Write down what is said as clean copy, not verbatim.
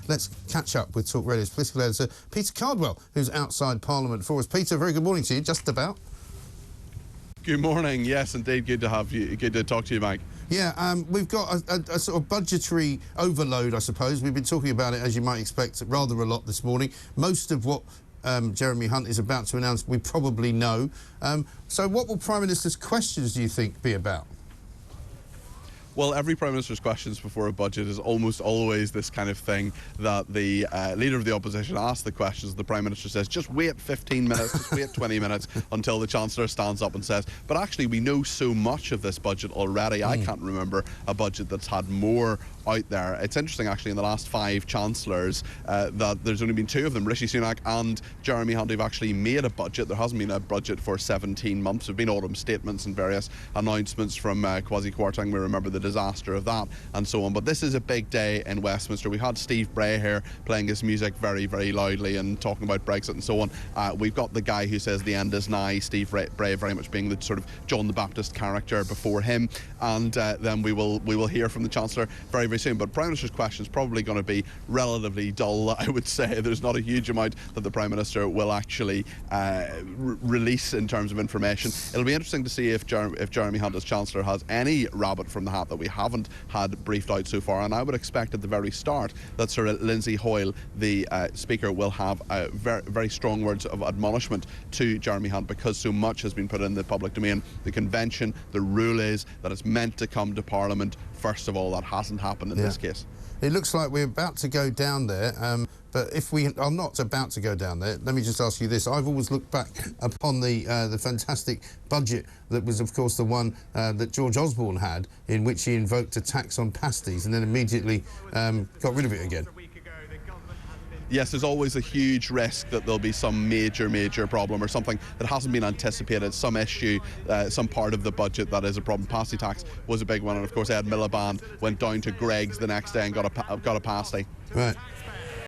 let's catch up with Talk Radio's political editor, Peter Cardwell, who's outside Parliament for us. Peter, very good morning to you, just about. Good morning. Yes, indeed. Good to have you. Good to talk to you, Mike. Yeah, we've got a sort of budgetary overload, I suppose. We've been talking about it, as you might expect, rather a lot this morning. Most of what Jeremy Hunt is about to announce we probably know. So what will Prime Minister's questions, do you think, be about? Well, every Prime Minister's questions before a budget is almost always this kind of thing that the Leader of the Opposition asks the questions. The Prime Minister says, just wait 15 minutes, just wait 20 minutes until the Chancellor stands up and says, but actually we know so much of this budget already. I can't remember a budget that's had more out there. It's interesting, actually, in the last 5 Chancellors that there's only been 2 of them, Rishi Sunak and Jeremy Hunt, who've actually made a budget. There hasn't been a budget for 17 months. There have been autumn statements and various announcements from Kwasi Kwarteng. We remember the disaster of that and so on. But this is a big day in Westminster. We had Steve Bray here playing his music very, very loudly and talking about Brexit and so on. We've got the guy who says the end is nigh, Steve Bray very much being the sort of John the Baptist character before him. And then we will hear from the Chancellor very, very soon. But Prime Minister's question is probably going to be relatively dull, I would say. There's not a huge amount that the Prime Minister will actually release in terms of information. It'll be interesting to see if Jeremy Hunt as Chancellor has any rabbit from the hat that we haven't had briefed out so far. And I would expect at the very start that Sir Lindsay Hoyle, the Speaker, will have very, very strong words of admonishment to Jeremy Hunt, because so much has been put in the public domain. The convention, the rule is that it's meant to come to Parliament first of all. That hasn't happened in this case. It looks like we're about to go down there, but if we are not about to go down there, let me just ask you this. I've always looked back upon the fantastic budget that was, of course, the one that George Osborne had, in which he invoked a tax on pasties and then immediately got rid of it again. Yes, there's always a huge risk that there'll be some major problem or something that hasn't been anticipated, some issue, some part of the budget that is a problem. Pasty tax was a big one, and of course Ed Miliband went down to Greg's the next day and got a pasty. Right.